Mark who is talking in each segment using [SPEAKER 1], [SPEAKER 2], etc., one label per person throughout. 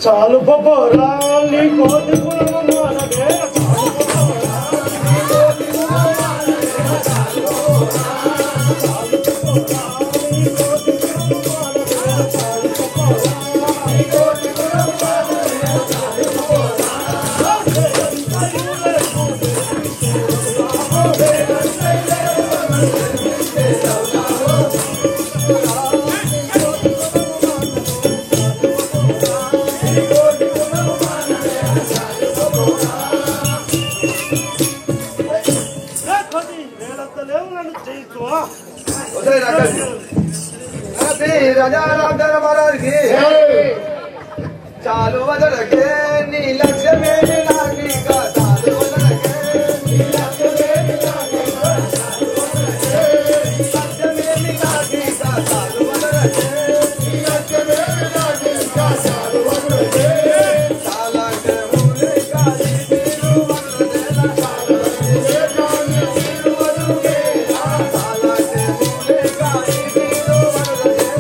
[SPEAKER 1] చాలు పరాలి కోటి
[SPEAKER 2] राजा राम महाराज की चालू बदल के नीलक्ष्य में मिलागी का चालू बदल के नीलक्ष्य में मिलागी का लक्ष्य में मिलागी का चालू बदल के नीलक्ष्य में मिलागी का चालू बदल के साला के मूले का जीरो बदल देना साला के जाने जीरो बदल के साला के मूले का जीरो बदल देना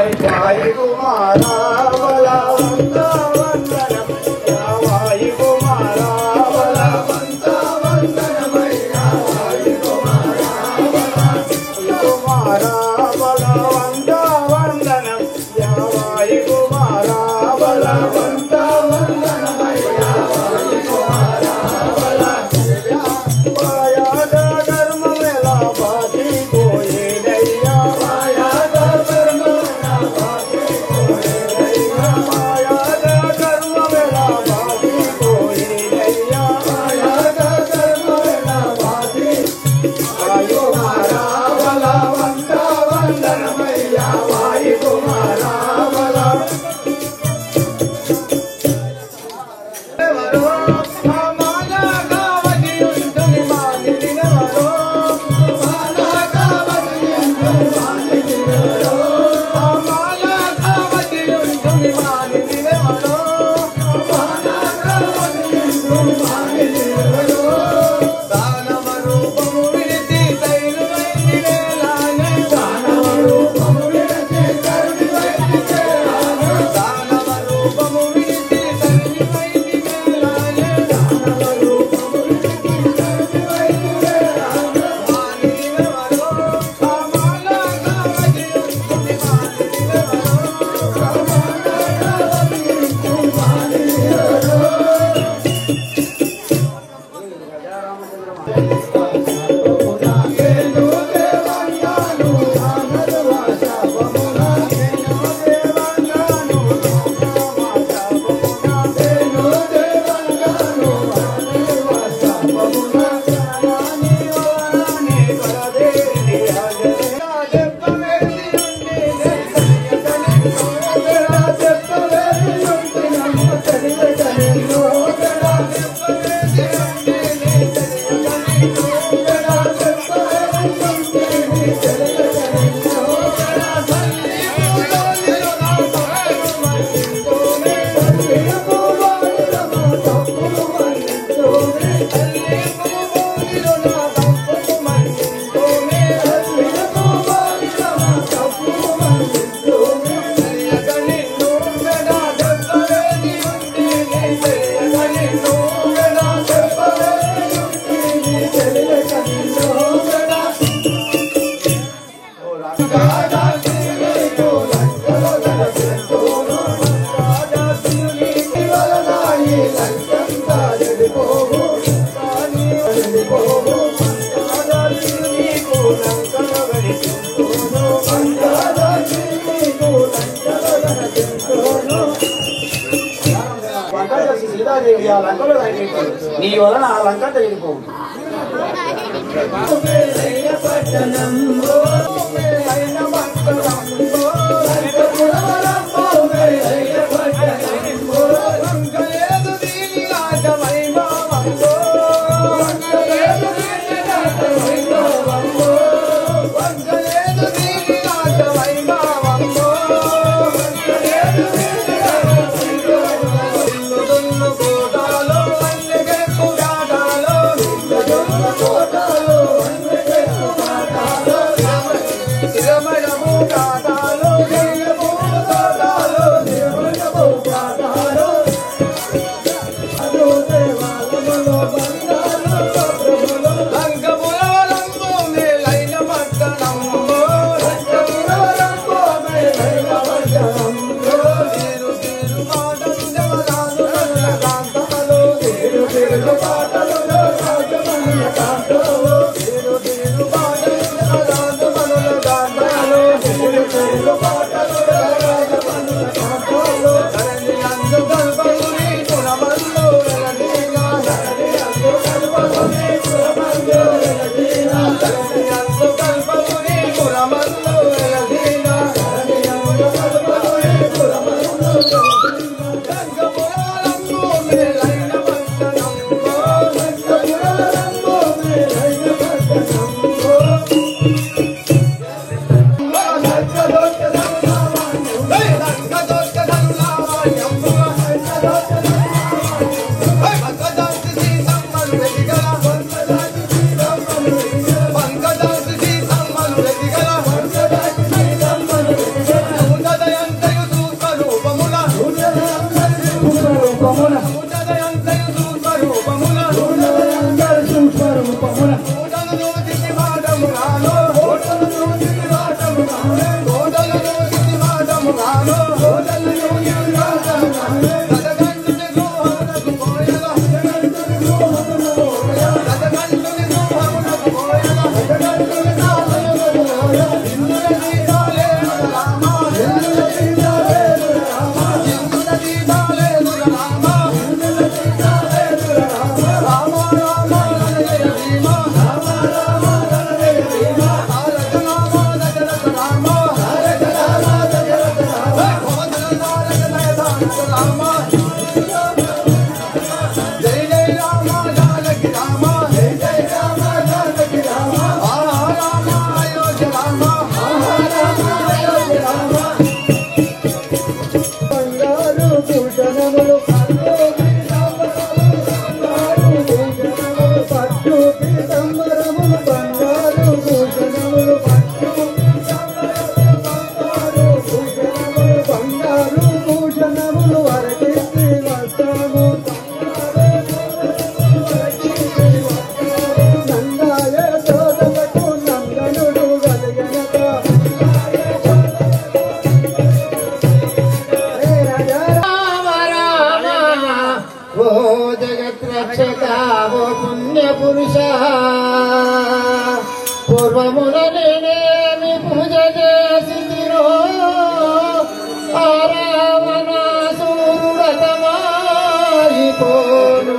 [SPEAKER 1] వాయి కుమారా బలవంత వందనం వాయి కుమారా బలవంత వందనమయ్యా వాయి కుమారా బలవంత వందనం వాయి కుమారా బలవంత వందనమయ్యా వాయి కుమారా మాయాద ధర్మమేలా బాధి పోయేదయ్యా మాయాద ధర్మమేలా బాధి పోయేదయ్యా మాయాద ధర్మమేలా బాధి పోయేదయ్యా మాయాద ధర్మమేలా బాధి వాయు కుమారా బలవంత వందనమయ్యా వాయు కుమారా బల నీ వలన ఆ లంక తెలియకపోవు
[SPEAKER 3] పూర్వములనేమి పూజ చేసిరో ఆరావణాసురుడతమాయిపోను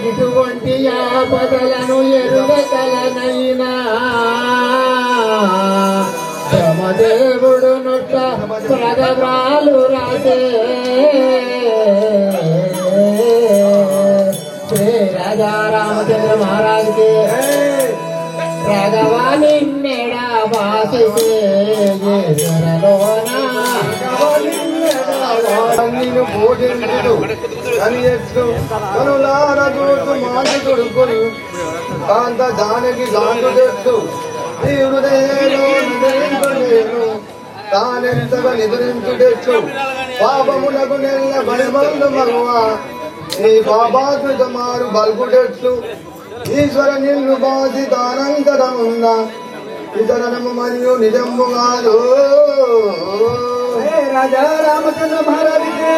[SPEAKER 3] ఇటువంటి ఆపదలను ఎరుగతలనైనా బ్రహ్మదేవుడు నొట్ట ప్రగవ్రాలు రాసే శ్రీ రాజా రామచంద్ర మహారాజ్ కి రాఘవాని మెడా
[SPEAKER 1] భోజనుడు అని కనులార చూడు మాట కొడుకుని కాంత దానికి దాంటు తెచ్చు నీ హృదయంలో తానెంతగా నిద్రించు తెచ్చు పాపములకు నెల్ల బలబంధు మగువా నీ పాపాకృత మారు బల్గుడెచ్చు ఈశ్వర నిన్ను బాసి దానంతరమున్న ఇతరము మరియు నిజము కాదు రాజా రామచంద్ర మహారాజుకి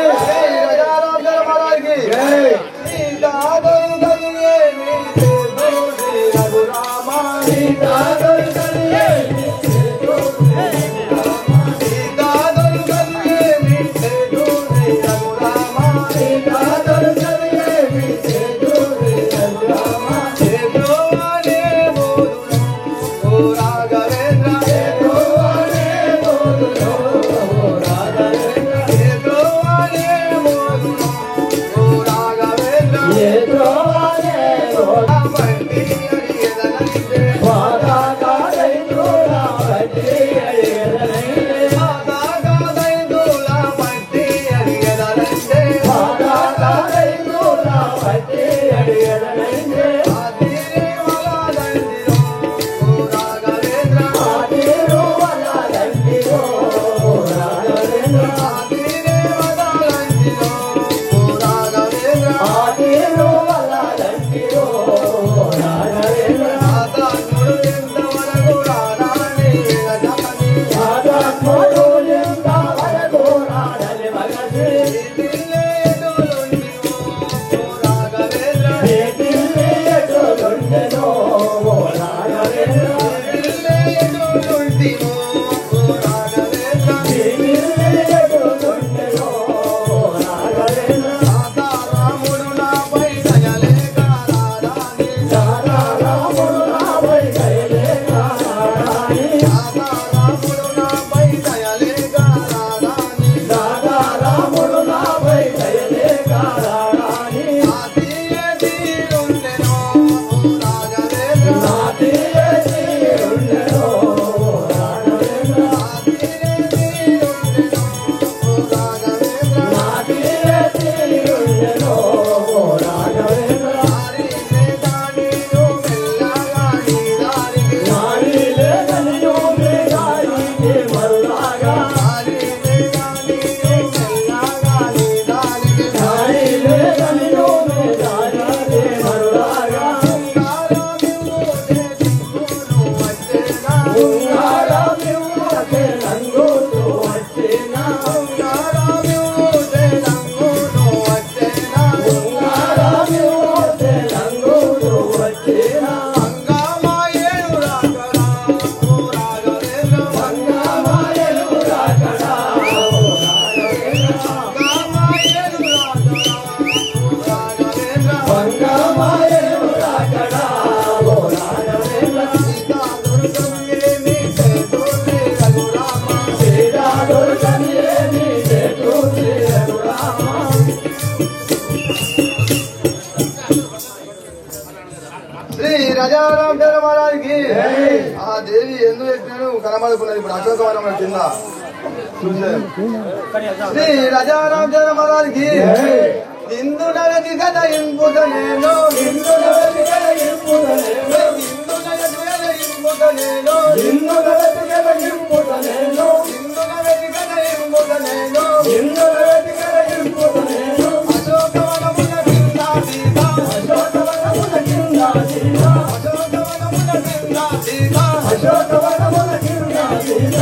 [SPEAKER 1] రాజా రామచంద్ర మహారాజుకి దేవి ఎందుకు ఎక్కినాడు కనబడుకున్నది ఇప్పుడు అశోకవనం కింద శ్రీ రాజారామచంద్ర మహారాజుకి హిందూ నగతి కథ ఇంపుత నేను హిందూ నగతి కథ ఇంపుత నేను హిందూ నగతి కథ ఇంపుత నేను హిందూ నగతి కథ ఇంపుత నేను హిందూ నగతి కథ ఇంపుత నేను హిందూ నగతి కథ ఇంపుత నేను అశోకవనమున కింద సీత అశోకవనమున కింద సీత అశోకవనమున కింద సీత అశోకవనమున కింద సీత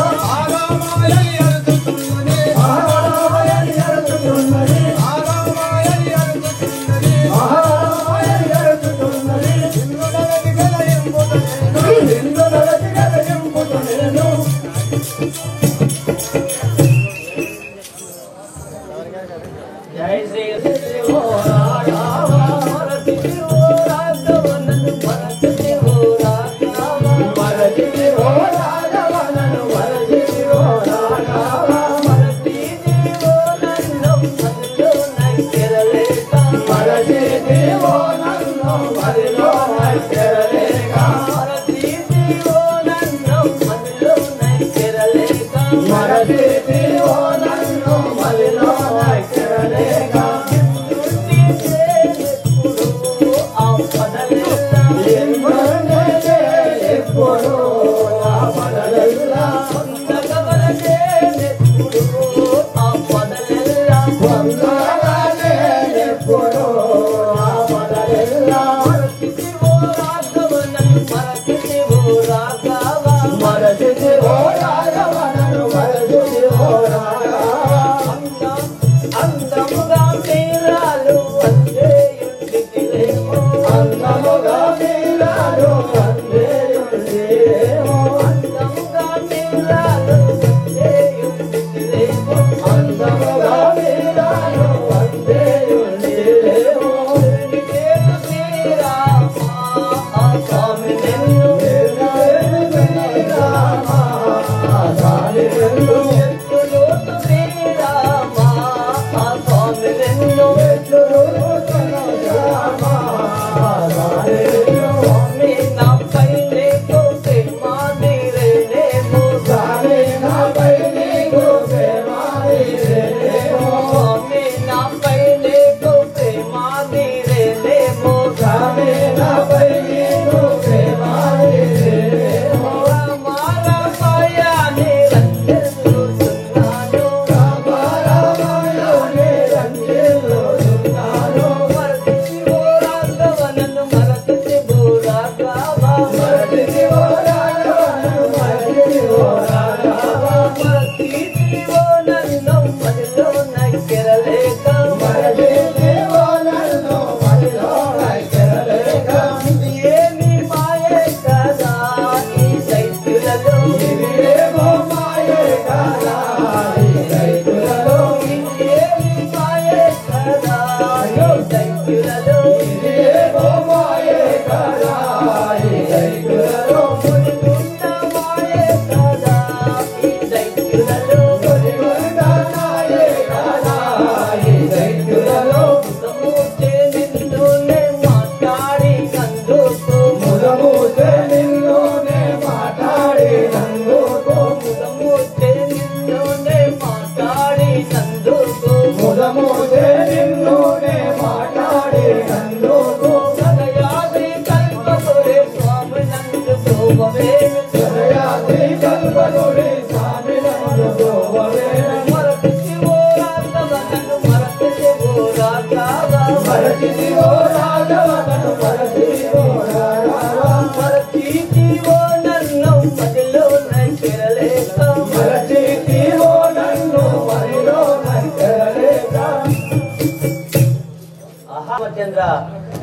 [SPEAKER 1] రామచంద్ర,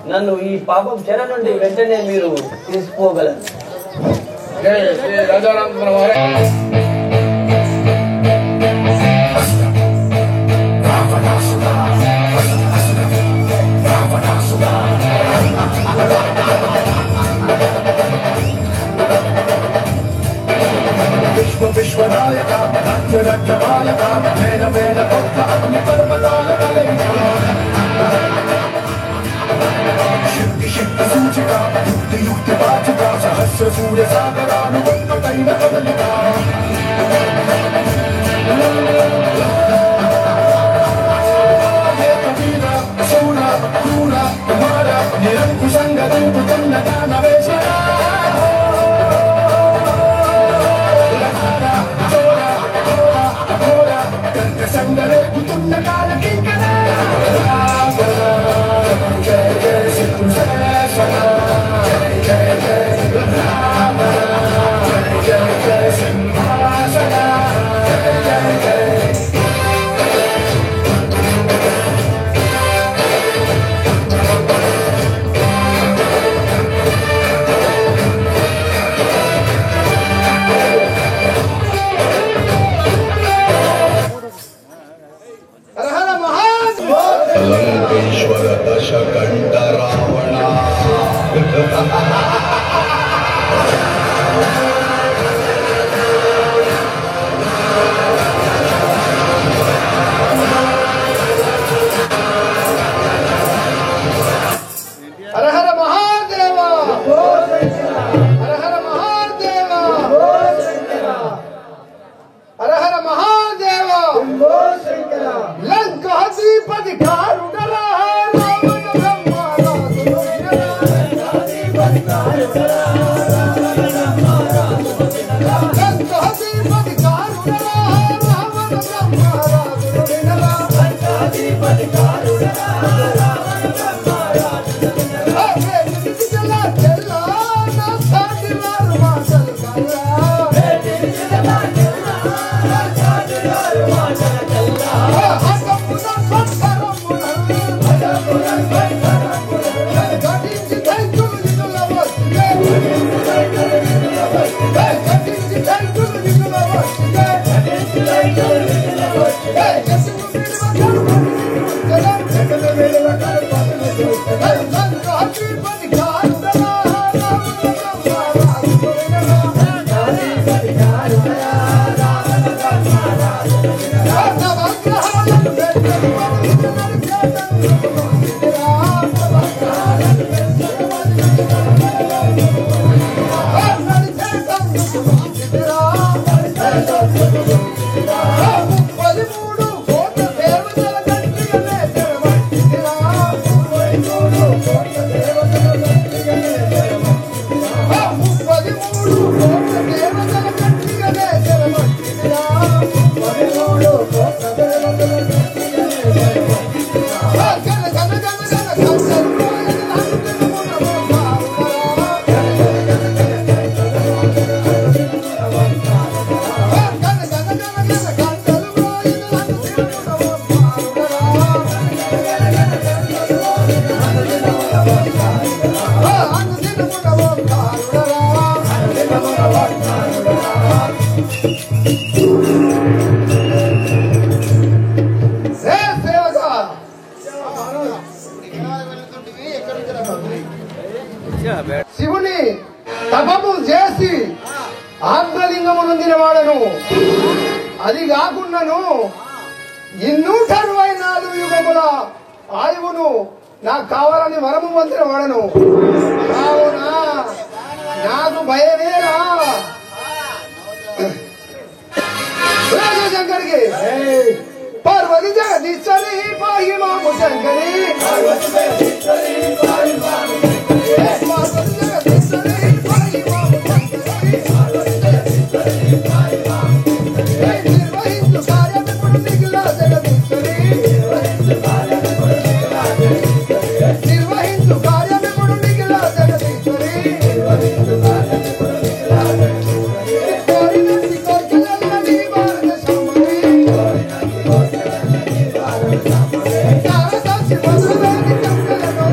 [SPEAKER 1] నన్ను ఈ పాపం చెర నుండి వెంటనే మీరు తీసుకోగలరు.
[SPEAKER 2] విశ్వనాయక రక్షనాయక మేన మేన కొత్త అగ్ని పర్వతాల శక్తి శక్తి సూచిక యుక్తి యుక్తి వాచిక సహస్ర సూర్య సాగరాను ఒక్కటైన కదలిక శూర క్రూర కుమార నిరంకుశంగ రూపుతున్న దానవేశ సంగరే కుతున్న కాల కింకర జయ జయ శ్రీకృష్ణ జయ జయ రామ జయ జయ సింహ
[SPEAKER 1] శివుని తపము చేసి ఆత్మలింగమును తినవాడను. అది కాకుండాను 264 యుగముల ఆయువును నాకు కావాలని వరము పొందిన వాడను. కావున నాకు భయమేరా శంకరికి పార్వతి జగదీశ్వరి పాయి మాము శంకరి పార్వతి జగదీశ్వరి పాయి మాము నిర్వహించు కార్యమును మిగిలిన జగదీశ్వరి నిర్వహించు కార్యమును మిగిలిన జగదీశ్వరి కోరినట్టి కోరికలన్నీ భారత శంభవి తారకాక్షి మధురాని చంద్రలో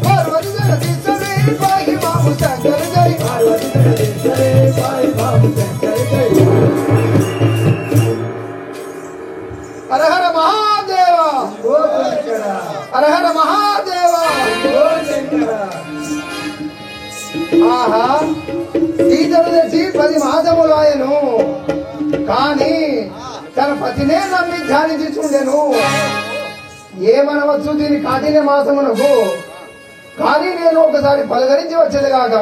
[SPEAKER 1] పార్వతి జగదీశ్వరి పాయి మాము శంకర జై పార్వతి జగదీశ్వరి పాయి మాము శంకర జై. హర హర మహాదేవ హర హర మహాదేవ. ఆహా ఈతను తెచ్చి 10 మాసములాయను కానీ తన పతినే నమ్మి ధ్యానించి చూడెను. ఏమనవచ్చు దీని కాఠిన్య మాసమునకు, కానీ నేను ఒకసారి పలకరించి వచ్చేది కాక.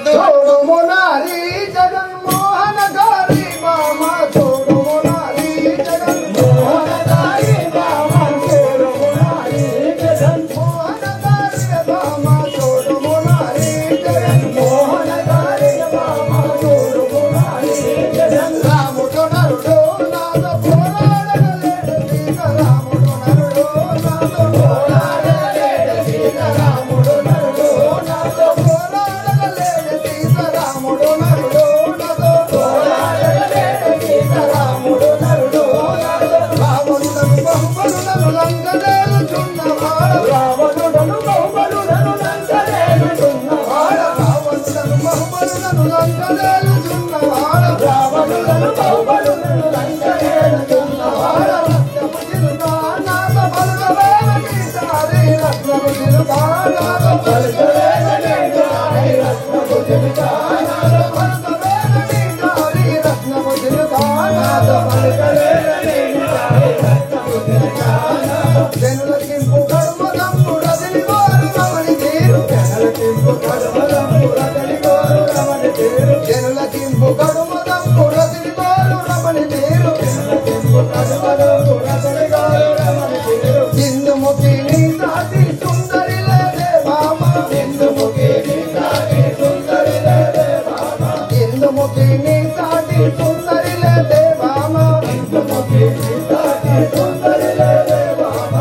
[SPEAKER 1] చూడుము నారీ జగన్మోహన గారి మామ చూడుము నారీ జగన్మోహన గారి మామ చూడుము నారీ జగన్మోహన గారి మామ చూడుము నారీ జగన్మోహన గారి మామ చూడుము నారీ జగన్. రాముడు నరుడు నాతో పోరాడగలేడు సీత రాముడు నరుడు నాతో పోరాడగలేడు సీత రాముడు నరుడు నాతో పోరాడగలేడు సీత రాముడు నరుడు నాతో పోరాడగలేడు సీత రాముడు నరుడు నాతో. రావణుడను బహుబలుడను లంకలేలుచున్నవాడు రావణుడను బహుబలుడను లంకలేలుచున్నవాడు రావణుడను బహుబలుడను లంకలేలుచున్నవాడు రావణుడను బహుబలుడను లంకలేలుచున్నవాడు. రత్నము చిలుకా నాతో పలుకవేమని సారి రత్నము చిలుకా నాతో పలుకవేమని సారి రత్నము చిలుకా నాతో పలుకవేమని సారి రత్నము చిలుకా నాతో పలుకవేమని సారి రత్నము చిలుకా నాతో. జనులకింపు కర్మదమ్ము రజని వారు రమణి తీరు జనులకింపు కర్మదమ్ము రజని వారు రమణి తీరు జనులకింపు కర్మదమ్ము రజని వారు రమణి తీరు జనులకింపు కర్మదమ్ము రజని వారు రమణి తీరు. ఇందుముఖి నీ సాటి సుందరి లేదే భామ ఇందుముఖి నీ సాటి సుందరి లేదే భామ ఇందుముఖి నీ సాటి సుందరి లేదే భామ ఇందుముఖి నీ సాటి సుందరి లేదే భామ.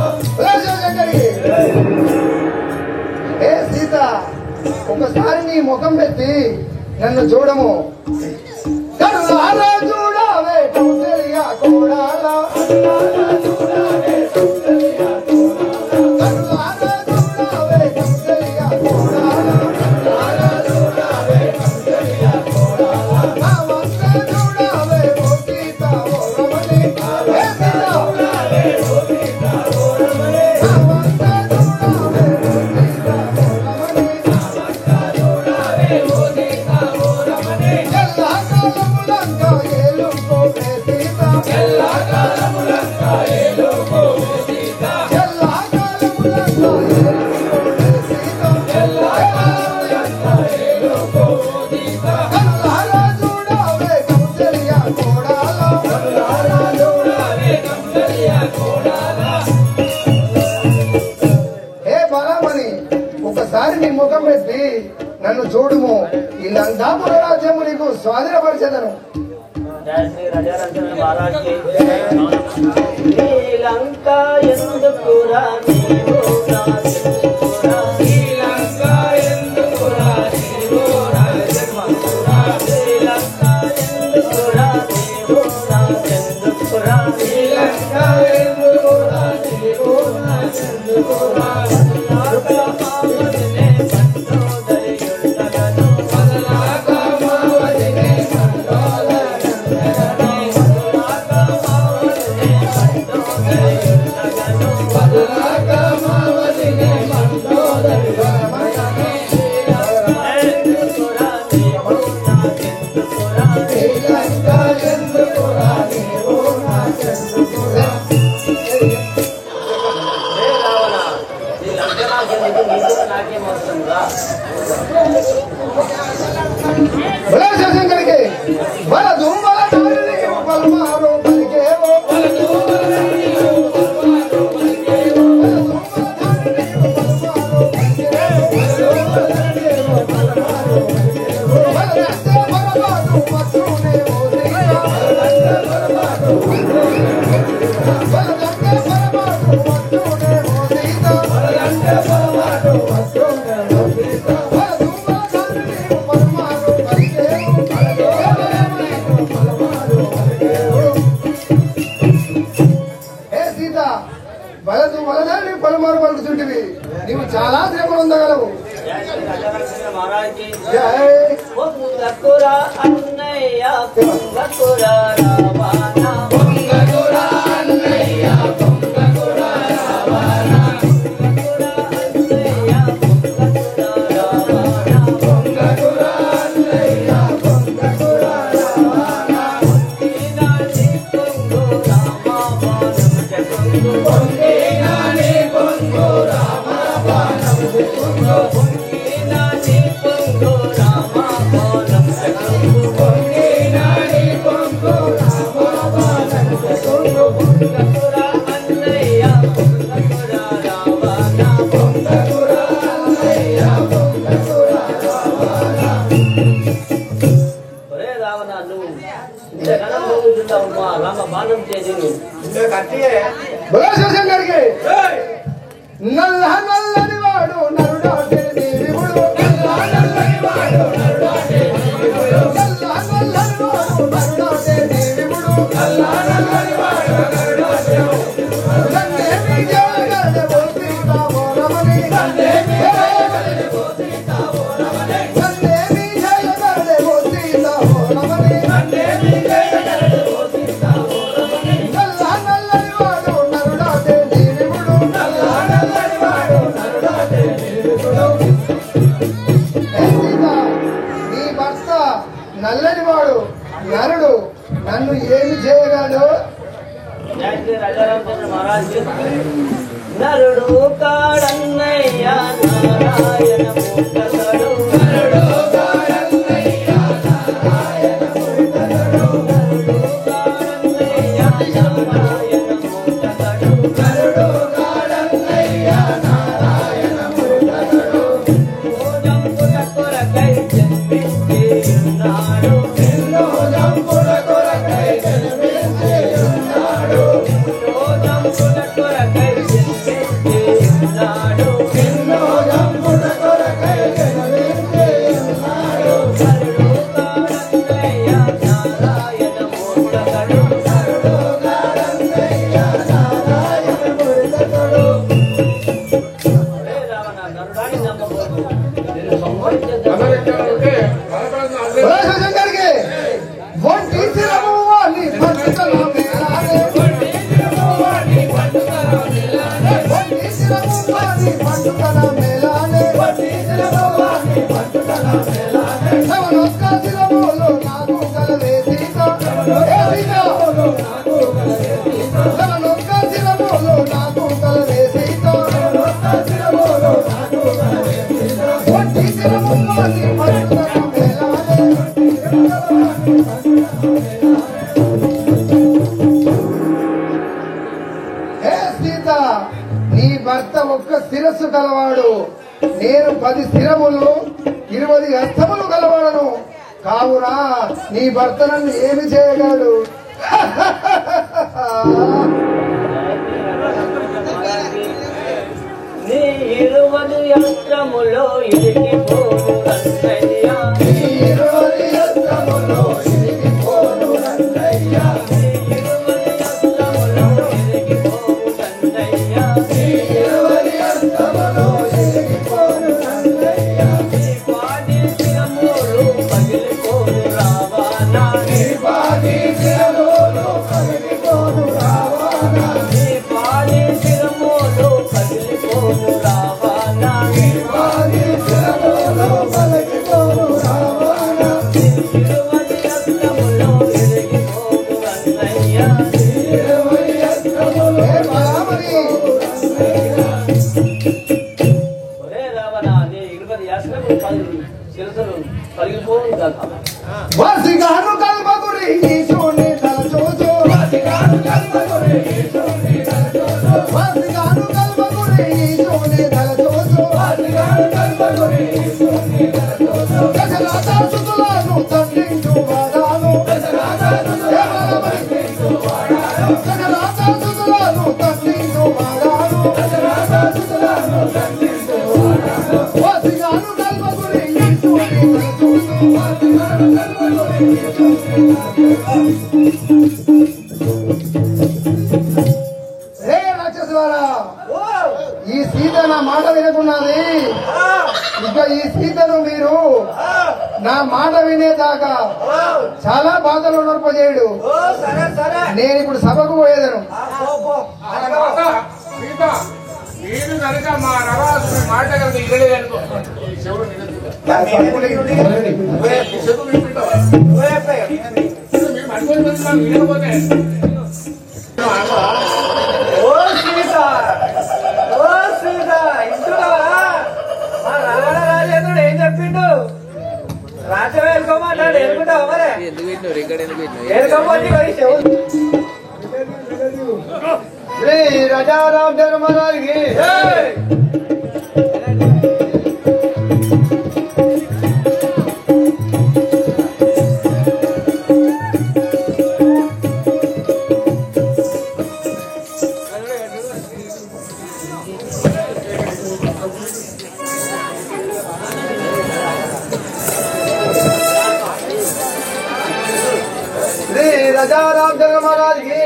[SPEAKER 1] ఏ సీత ఒకసారి నీ ముఖం పెట్టి నన్ను చూడము. కరుణారా చూడవే కౌసల్య కోడాలా కరుణారా చూడవే కౌసల్య కోడాలా కరుణారా చూడవే కౌసల్య కోడాలా నావంత చూడవే ఓ సీత ఓ రమణి ఏ సీత చూడవే ఓ సీత ఓ రమణి ముఖం పెట్టి నన్ను చూడుము ఈ లంకాపుర రాజ్యము నీకు స్వాధీనపరిచేదను.
[SPEAKER 2] లంకా ఎందుకురా నీవు రాజెందుకురా శ్రీలంకా ఎందుకురా నీవు రాజెందుకురా శ్రీలంకా ఎందుకురా నీవు రాజెందుకురా శ్రీలంకా ఎందుకురా నీవు రాజెందుకురా
[SPEAKER 1] శివశంకరికి బల దుంబల దారికి పలుమారు పలికేవో పలుమారు పలుకుతుంటివి నీవు చాలా శ్రమలు ఉండగలవు.
[SPEAKER 2] అన్నయ్య పొంగకురా రావానా పొంగకురా అన్నయ్య పొంగకురా రావానా పొంగకురా అన్నయ్య పొంగకురా రావానా పొంగకురా అన్నయ్య పొంగకురా రావానా పొంగినాని పొంగు రామబాణం జగంగు పొంగినాని పొంగు రామబాణం జగంగు పొంగినాని పొంగు రామబాణం జగంగు పొంగినాని పొంగు రామబాణం జగంగు పొంగకురా అన్నయ్య పొంగకురా రావానా పొంగకురా అన్నయ్య పొంగకురా రావానా. ఒరే రావణ నువ్వు ఇంతకన్నా పోగుతుంటావు మా రామ బాణం చేసి
[SPEAKER 1] శివశంకరికి నల్ల నల్లని వాడు నరుడాటే దేవుడు నల్ల నల్లని వాడు నరుడాటే దేవుడు నల్ల నల్లని వాడు నరుడాటే దేవుడు నల్ల నల్లని వాడు నరుడాటే దేవుడు నన్నేమి జయగలే బోధిస్తావో రమణి నన్నేమి జయగలే బోధిస్తావో రమణి నన్నేమి జయగలే బోధిస్తావో రమణి నన్నేమి జయగలే బోధిస్తావో రమణి నల్ల నల్లని వాడు నరుడాటే దేవుడు నల్ల నల్లని వాడు నరుడాటే దేవుడు. నీ భర్త నల్లని వాడు నరుడు నన్ను ఏమి చేయగలడు?
[SPEAKER 2] రాజారామచంద్ర మహారాజ్ నరుడు కాడన్నయ్య నారాయణ మూర్తడు నరుడు కాడన్నయ్య నారాయణ మూర్తడు నరుడు కాడన్నయ్య నారాయణ మూర్తడు నరుడు కాడన్నయ్య నారాయణ మూర్తడు జంపుల కొరకై జన్మించి ఉన్నాడు ఎన్నో జంపుల కొరకై జన్మించి ఉన్నాడు జంపుల కొరకై జన్మించి ఉన్నాడు ఎన్నో జంపుల కొరకై జన్మించి ఉన్నాడు నరుడు కాడన్నయ్య నారాయణ మూర్తడు నరుడు కాడన్నయ్య నారాయణ మూర్తడు. రావణ నరుడాన్ని నమ్మకూడదు నేను
[SPEAKER 1] శివశంకరికి ఒంటి శిరము వాణి పట్టుదల మేలాడే ఒంటి శిరము వాణి పట్టుదల మేలాడే ఒంటి శిరము వాణి పట్టుదల మేలాడే ఒంటి శిరము వాణి పట్టుదల మేలాడే శవనొక్క శిరములో నాకు కలవే సీత ఏ సీతలో నాకు కలవే సీత శవనొక్క శిరములో నాకు కలవే సీత శవనొక్క శిరములో నాకు కలవే సీత ఒంటి శిరము వాణి పట్టుదల మేలాడే హే సీత నీ భర్త ఒక్క శిరస్సు కలవాడు నేను 10 స్థిరములు 20 హస్తములు గలవాడను కావున నీ భర్త నన్ను ఏమి చేయగలడు?
[SPEAKER 2] నీ 20 యంత్రములో ఇరిగిపోను రంగయ్య,
[SPEAKER 1] నీ 20 హస్తములో ఇరిగిపోను రంగయ్య,
[SPEAKER 2] నీ 20 యంత్రములో ఇరిగిపోను రంగయ్య,
[SPEAKER 1] నీ 20 హస్తములో ఇరిగిపోను రంగయ్య,
[SPEAKER 2] నీ పాడి శిరములు పగిలిపోను రావానా,
[SPEAKER 1] నీ పాడి శిరములు పగిలిపోను రావానా,
[SPEAKER 2] నీ పాడి శిరములు పగిలిపోను రావానా,
[SPEAKER 1] నీ పాడి శిరములు పగిలిపోను రావానా,
[SPEAKER 2] 20 యంత్రములో ఇరిగిపోను రంగయ్య,
[SPEAKER 1] 20 హస్తములో పరామరి
[SPEAKER 2] ఒరే రావణా, నీ 20 యంత్రములు శిరసులు పగిలిపోను కాక.
[SPEAKER 1] వాసిగాను కల్పగురి ఈశోని తలచోచో, వాసిగాను కల్పగురి ఈశోని తలచోచో, వాసిగాను కల్పగురి ఈశోని తలచోచో, వాసిగాను కల్పగురి ఈశోని తలచోచో, దశరథ సుతులను తండ్రించు వాడాను, దశరథ సుతులను తండ్రించు వాడాను, దశరథ సుతులను తండ్రించు వాడాను, దశరథ సుతులను తండ్రించు వాడాను, వాసిగాను కల్పగురి ఈశోని తలచోచో, వాసిగాను కల్పగురి ఈశోని రే రాక్షసులారా, ఈ సీత నా మాట వినకున్నది. ఇక ఈ సీతను మీరు నా మాట వినేదాకా చాలా బాధలు నొరపజేయుడు. నేను ఇప్పుడు సభకు పోయేదను.
[SPEAKER 4] సీత నేను కనుక మా రవాసు మాట కనుక ఇవ్వలేదనుకో ఈ చెవుడు మీరు అనుకుని వినకపోతే
[SPEAKER 2] ఓ సీత, ఓ సీత, ఇంటున్నావా? మా రావణ రాజేంద్రుడు ఏం చెప్పిండు? రాజ్యం వేసుకోమంటాడు, ఏరుకుంటావా మరి? ఏరుకోపోతే మరి చెవులు.
[SPEAKER 1] శ్రీ రాజారాం ధర్మరాజుకి
[SPEAKER 2] ఏయ్!
[SPEAKER 1] శ్రీ రాజారాం ధర్మరాజుకి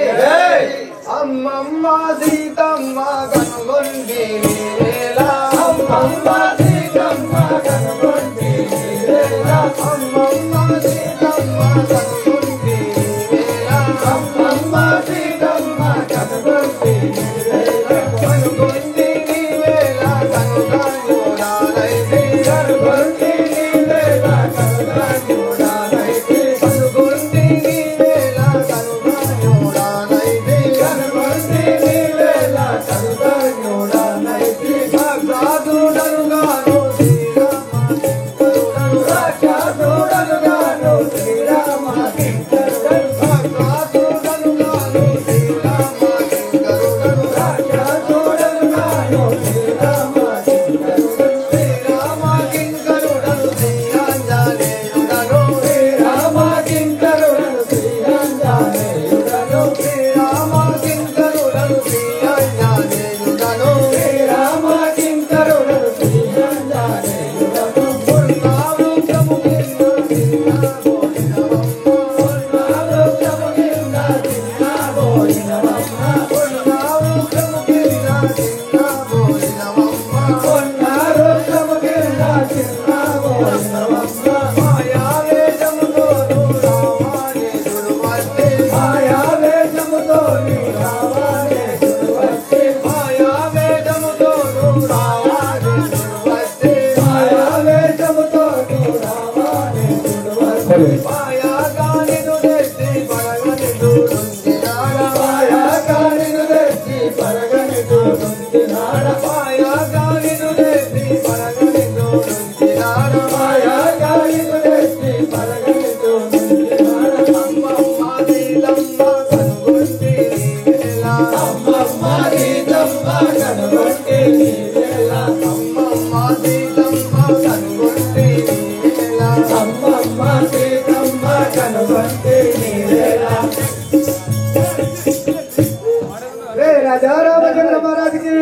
[SPEAKER 1] అమ్మమ్మ సీతమ్మ కనుగొండి నీవేలా, అమ్మమ్మ సీతమ్మ కనుగొండి నీవేలా, అమ్మమ్మ సీతమ్మ కనుగొండి నీవేలా, అమ్మమ్మ సీతమ్మ కనుగొండి నీవేలా, కనుగొండి నీవేలా కనుగొండుడానైతే, కనుగొండి నీవేలా కనుగొండుడానైతే, కనుగొండి నీవేలా కనుగొండుడానైతే, కనుగొండి నీవేలా కనుగొండుడానైతే, సాక్షాత్తుడనుగాను శ్రీరామ రాక్షసుడనుగాను శ్రీరామ కింకరుడను, సాక్షాత్తుడనుగాను శ్రీరామ కింకరుడను, రాక్షసుడనుగాను శ్రీరామ కింకరుడను, శ్రీరామ కింకరుడను శ్రీరాంజనేయుడను, శ్రీరామ కింకరుడను శ్రీరాంజనేయుడను, శ్రీరామ కింకరుడను శ్రీరాంజనేయుడను, శ్రీరామ కింకరుడను శ్రీరాంజనేయుడను, పుల్లావృక్షము కింద తిన్నాబోయినవమ్మ, పుల్లావృక్షము కింద తిన్నాబోయినవమ్మ, పుల్లావృక్షము కింద తిన్నాబోయినవమ్మ, పుల్లావృక్షము కింద తిన్నాబోయినవమ్మ, మాయావేషముతోను రామానుజుడు వచ్చే, మాయావేషముతోను రామానుజుడు వచ్చే, మాయావేషముతోను రామానుజుడు వచ్చే, మాయావేషముతోను రామానుజుడు వచ్చే, మాయాగానిను తెచ్చి పరగని దూరుంచినాడ, మాయాగానిను తెచ్చి పరగని దూరుంచినాడ, మాయాగానిను తెచ్చి పరగని దూరుంచినాడ, మాయాగానిను తెచ్చి పరగని దూరుంచినాడ, అమ్మమ్మ సీతమ్మ కనుగొండి నీవేలా, అమ్మమ్మ సీతమ్మ కనుగొండి నీవేలా, అమ్మమ్మ రామచంద్ర మహారాజుకి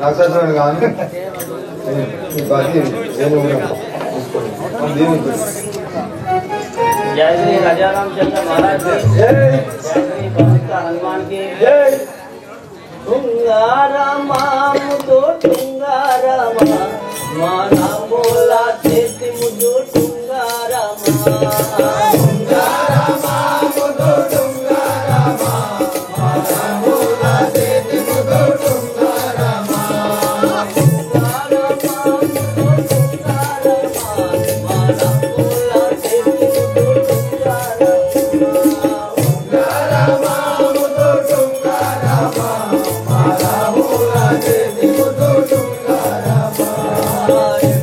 [SPEAKER 1] నక్షత్రం కానీ
[SPEAKER 5] जय श्री राजा रामचंद्र महाराज की जय श्री भक्त हनुमान की जय tungarama mudu tungarama mana bola cheti mudu tungarama tungarama mudu tungarama mana bola cheti mudu tungarama tungarama mudu tungarama mana bola cheti mudu tungarama mudu tungarama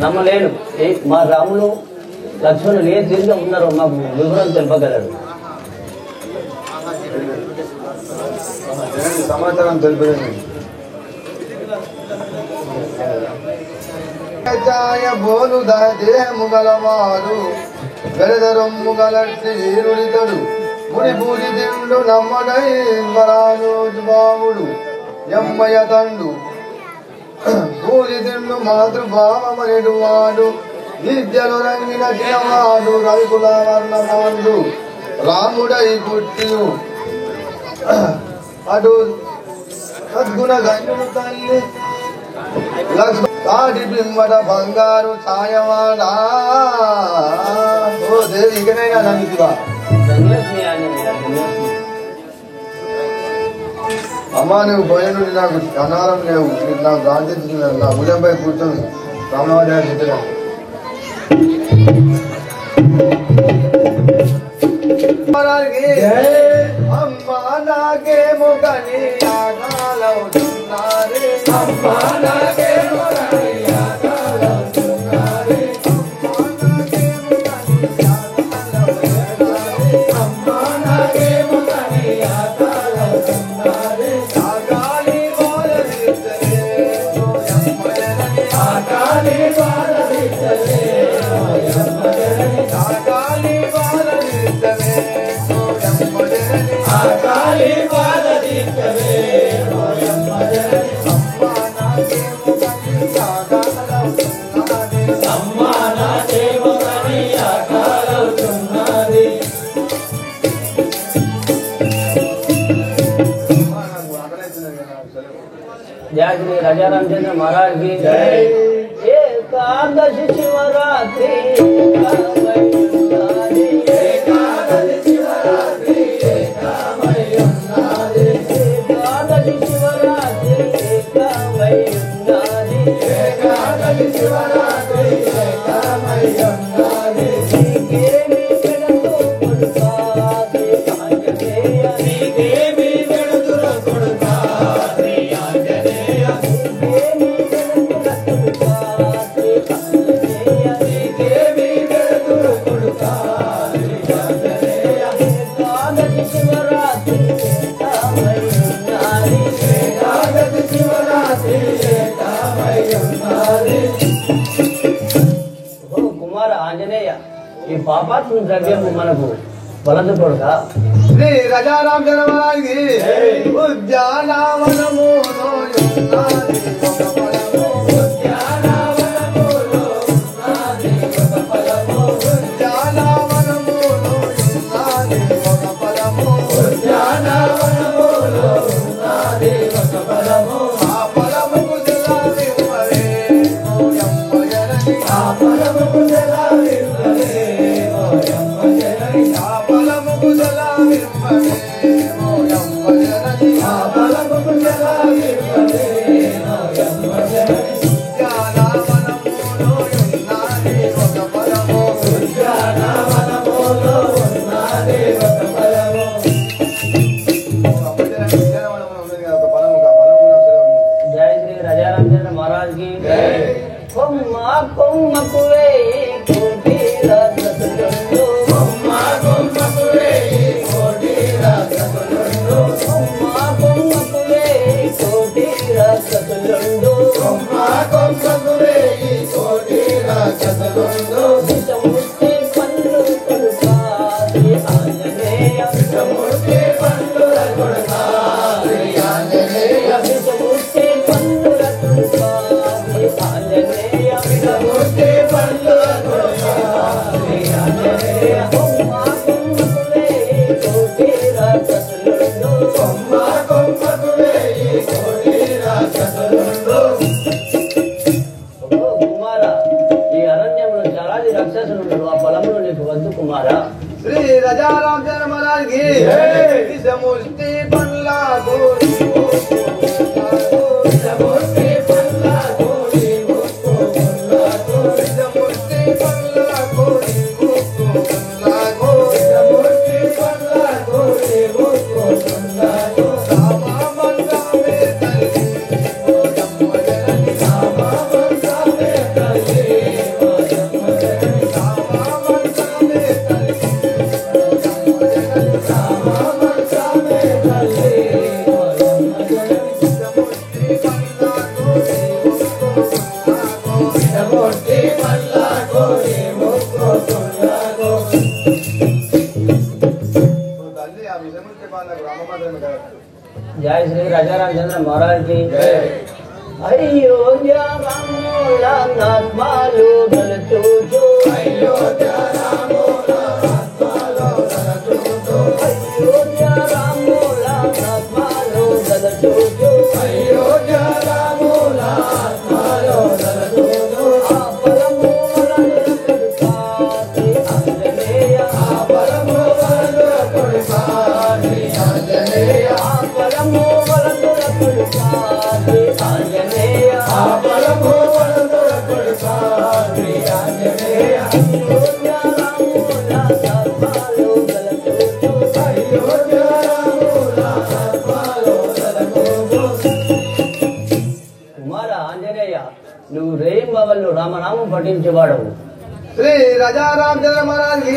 [SPEAKER 5] నమ్మలేను మా రాములు లక్ష్మణులు ఏ తీరుగా ఉన్నారో మాకు వివరం తెలుపగలరు.
[SPEAKER 1] సమాచారం తెలిపేది బోలు దేహము గలవారు గెలదరొమ్ము గలట్టి వీరుడితడు ముడి పూజి తిండు నమ్మడై వరాజు బావుడు ఎమ్మయ తండు పూజి తిండు మాతృభావమనిడు వాడు విద్యలు రంగిన చిన్నవాడు రవికుల వర్ణమాండు రాముడై పుట్టి అటు సద్గుణ గంజుడు తల్లి కాటి బిమ్మడ బంగారు ఛాయవాడా ఓ దేవి ఇకనైనా నమ్మిదివా అమ్మా నువ్వు పోయిన నుండి నాకు అనారం లేవు నాకు గాంధించిన నా ఉదయంపై కూర్చొని రామవారి చెప్పినా అమ్మా నాకేమో కని ఆగాలవుతున్నారే అమ్మా నాకేమో కని ఆగాలవుతున్నారే అమ్మా నాకేమో కని ఆగాలవుతున్నారే
[SPEAKER 5] जय श्री राजा रामचंद्र महाराज की जय। एकादशी शिवरात्रि కుమార ఆంజనేయ ఈ పాపాత్మ ద్రవ్యము మనకు వలదు కొడుక
[SPEAKER 1] శ్రీ రాజారామచంద్ర మహారాజ్కి ఉద్యానవనము శ్రీ రాజారామచంద్ర మహారాజ్కి ముష్టి పండ్ల
[SPEAKER 5] जय श्री राजा रामचंद्र महाराज की अयोध्या रामोला नाथमालू दल चूचू अयोध्या रामोला नाथमालू दल चूचू अयोध्या रामोला नाथमालू दल चूचू अयोध्या रामोला नाथमालू दल चूचू आपलमू वलंदर कुड़पाती आंजनेय आपलमू वलंदर कुड़पाती आंजनेय आपलमू वलंदर कुड़पाती आंजनेय आपलमू वलंदर कुड़पाती आंजनेय अयोध्या रामोला नाथमालू दल चूचू अयोध्या रामोला नाथमालू दल चूचू కుమార ఆంజనేయ నువ్వు రేయింబవళ్ళు రామనామం పఠించేవాడవు
[SPEAKER 1] శ్రీ రాజారామచంద్ర మహారాజ్కి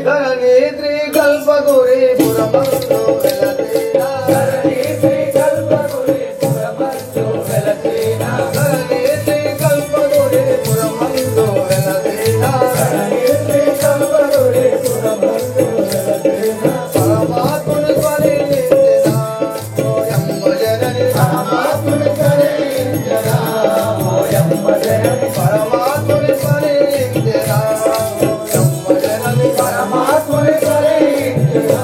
[SPEAKER 1] ధరణి త్రికల్ప కల్పగురి పురమందు వెలసేనా ధరణి శ్రీ కల్పగురి పురమందు వెలసేనా ధరణి శ్రీ కల్పగురి పురమందు వెలసేనా ధరణి శ్రీ కల్పగురి పురమందు వెలసేనా పరమాత్ముని స్మరించెదా ఓయమ్మ జనని పరమాత్ముని స్మరించెదా ఓయమ్మ జనని పరమాత్ముని స్మరించెదా ఓయమ్మ జనని పరమాత్ముని స్మరించెదా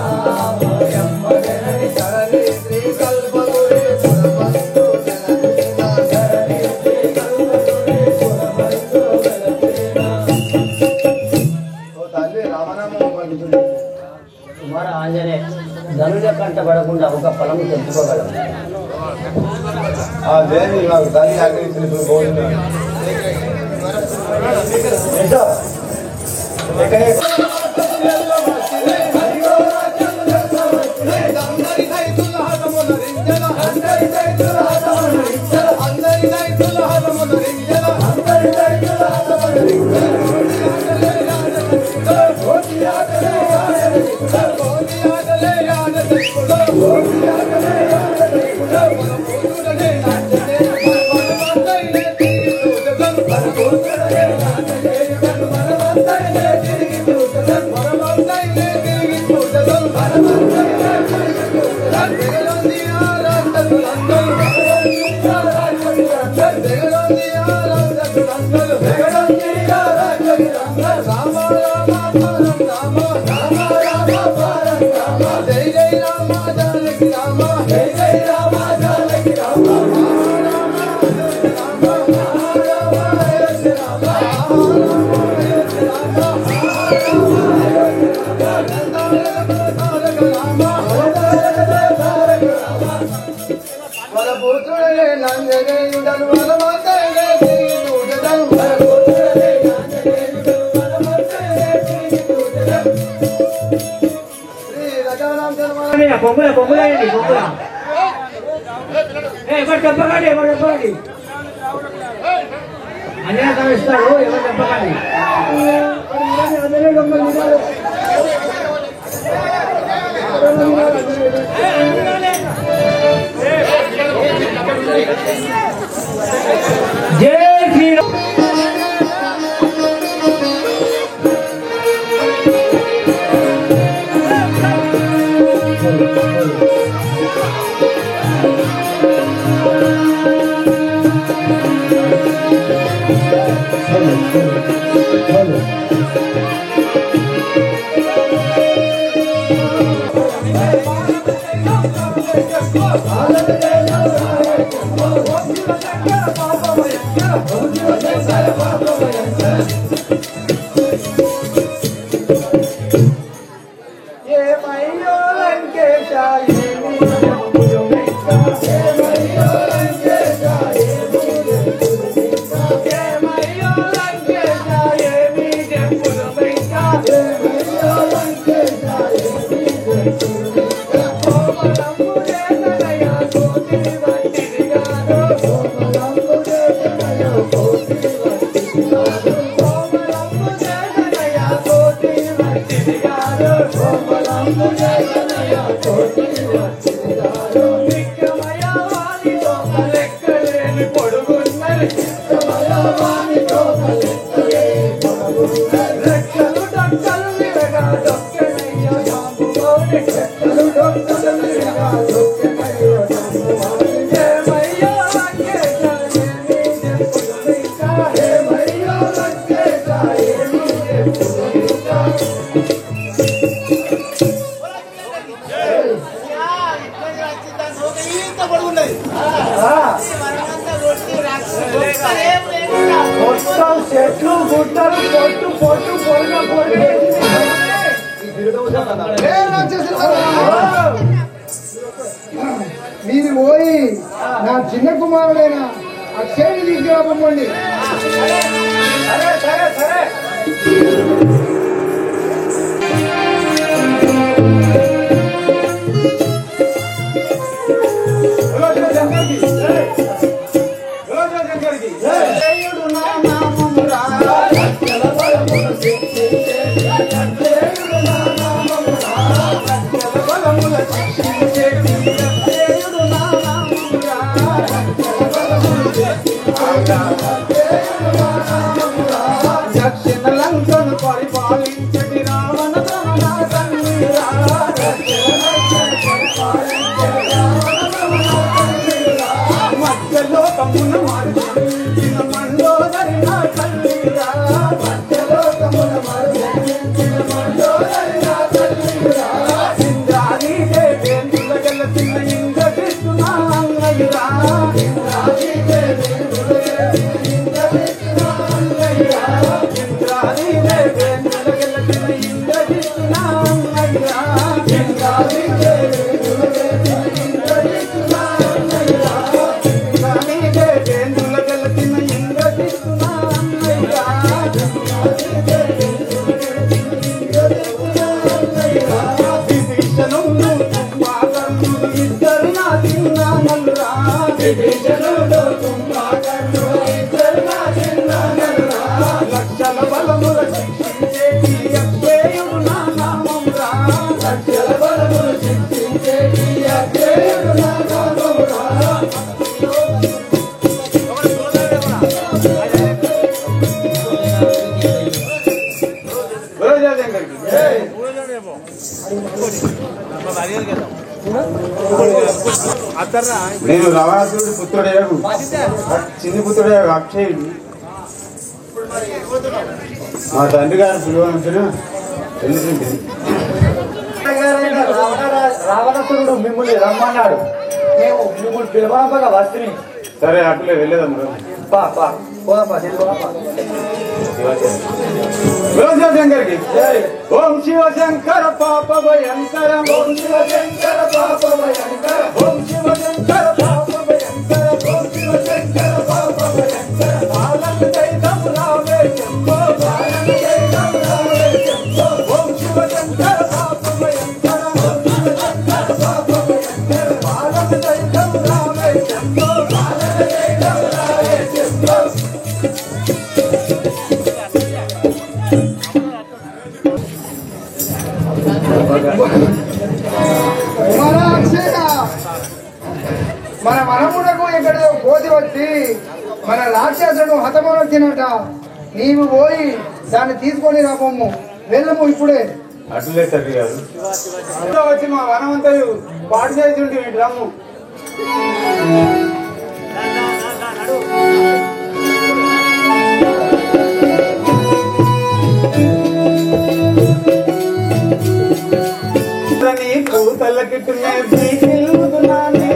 [SPEAKER 1] ఓయమ్మ జనని ధరణి శ్రీ కల్పగురి పురమందు వెలసేనా ధరణి శ్రీ కల్పగురి పురమందు వెలసేనా ఓ తల్లి రామనామం పలుకుతుంది
[SPEAKER 5] కుమార ఆంజనేయ ధనుజ కంటబడకుండా ఒక ఫలం తెచ్చుకోగలం.
[SPEAKER 1] ఆ దేవి నాకు తల్లి ఆగ్రహించిన గోవింద
[SPEAKER 3] పొంగుల పొంగులండి పొంగుల ఎవరు చెప్పకండి ఎవరు చెప్పకండి అన్యాసం ఇస్తాడు ఎవరు చెప్పకండి జై శ్రీరామ్ చెట్లు గుట్టలు పొట్టు పొట్టు పొడిన పొడి మీది పోయి నా చిన్న కుమారుడైన అక్షయని తీసుకురాబోండి. సరే సరే సరే
[SPEAKER 1] నా దక్షిణ లంకను పరిపాలించటి రావణ మధ్యలో తమ్మున మార్చిన మండోదరి నా తల్లిరా మధ్యలో తమ్మున మార్చిన మండోదరి నా తల్లిరా ఇంద్రాది దేవేంద్రుల గల చిన్న ఇంద్రకృష్ణ అన్నయ్యరా ఇంద్రాది దేవేంద్రుల గల చిన్న ఇంద్రకృష్ణ అన్నయ్యరా ఇంద్రాది దేవేంద్రుల గల చిన్న ఇంద్రకృష్ణ అన్నయ్యరా ఇంద్రాది దేవేంద్రుల గల చిన్న ఇంద్రకృష్ణ అన్నయ్యరా ఇంద్రాది దేవేంద్రుల గల చిన్న ఇంద్రకృష్ణ అన్నయ్యరా విభీషణుడు కుంభకర్ణుడు ఇద్దరు నా చిన్నానలురా విభీషణుడు కుంభకర్ణుడు ఇద్దరు నా చిన్నానలురా లక్షల బలముల శిక్షించేటి అక్షేయుడు నా నామమురా లక్షల బలముల శిక్షించేటి అక్షేయుడు నా నామమురా
[SPEAKER 2] నేను రవాసుడు పుత్రుడేగు చిన్ని పుత్రుడేగు అక్షయుడు మా తండ్రి గారు పిలువనంటున్నా వెళ్ళింది.
[SPEAKER 1] రావణసురుడు మిమ్మల్ని రమ్మన్నాడు మేము మిమ్మల్ని పిలవగా వస్తుంది
[SPEAKER 2] సరే అట్లే వెళ్ళేదాం శివశంకర్కి ఓం శివశంకర పాప భయంకర ఓం శివశంకర పాప భయంకర ఓం శివశంకర పాప భయంకర ఓం శివశంకర పాప భయంకర బాలం దైతం రావే శంభో బాలం దైతం రావే శంభో ఓం శివశంకర పాప భయంకర ఓం శివశంకర పాప భయంకర బాలం దైతం రావే శంభో బాలం దైతం రావే శంభో
[SPEAKER 3] మన మనమునకు ఎక్కడో కోతి వచ్చి మన రాక్షసుడు హతమొనొచ్చినట నీవు పోయి దాన్ని తీసుకొని రా బొమ్ము వెళ్ళము ఇప్పుడే
[SPEAKER 2] అట్లే తండ్రి గారు వచ్చి మా వనమంతా పాటు చేస్తుంటే రమ్ము పూతలకిట్టునే బీటిల్లుతున్నానే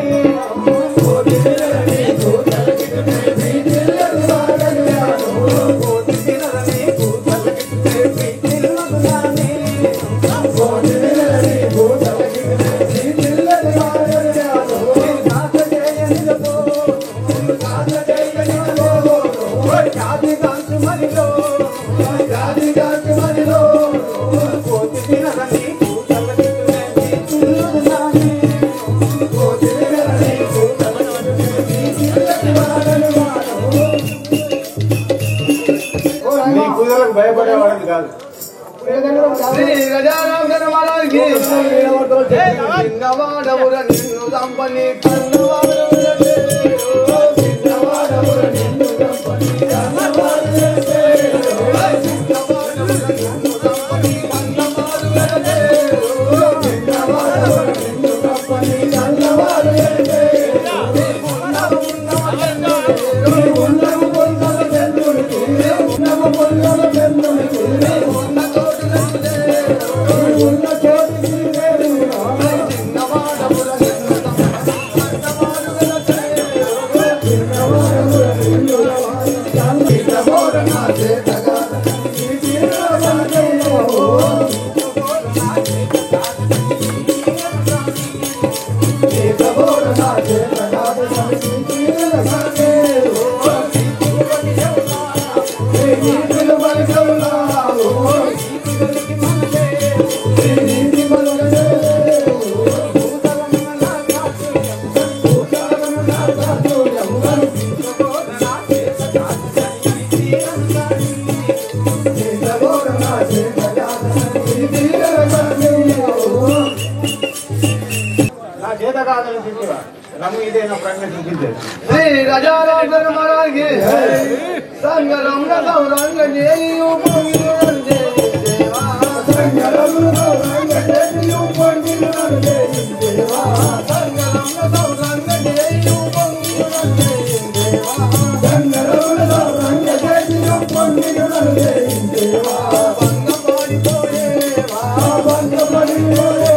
[SPEAKER 2] నీ పూజలకు భయపడేవాడని కాదు
[SPEAKER 1] శ్రీ గజానందన మహారాజ్కి చిన్నవాడవుర నిన్ను దంపని కన్నవాడవుర చిన్నవాడవుర నిన్ను దంపని కన్నవాడవుర చిన్నవాడవుర నిన్ను దంపని కన్నవాడవుర చిన్నవాడవుర నిన్ను దంపని కన్నవాడవుర
[SPEAKER 2] కాదని చెప్పివా రమ్ము ఇదేనా ప్రజ్ఞ చూపించేది
[SPEAKER 1] శ్రీ గజారాజ మహారాజ్కి సంగరం గౌరంగ జేయు పొంగిరంజే దేవా సంగరం గౌరంగ జేయు పొంగిరంజే దేవా సంగరం గౌరంగ జేయు పొంగిరంజే దేవా సంగరం గౌరంగ జేయు పొంగిరంజే దేవా భంగ పాడిపోయే భంగ పాడిపోయే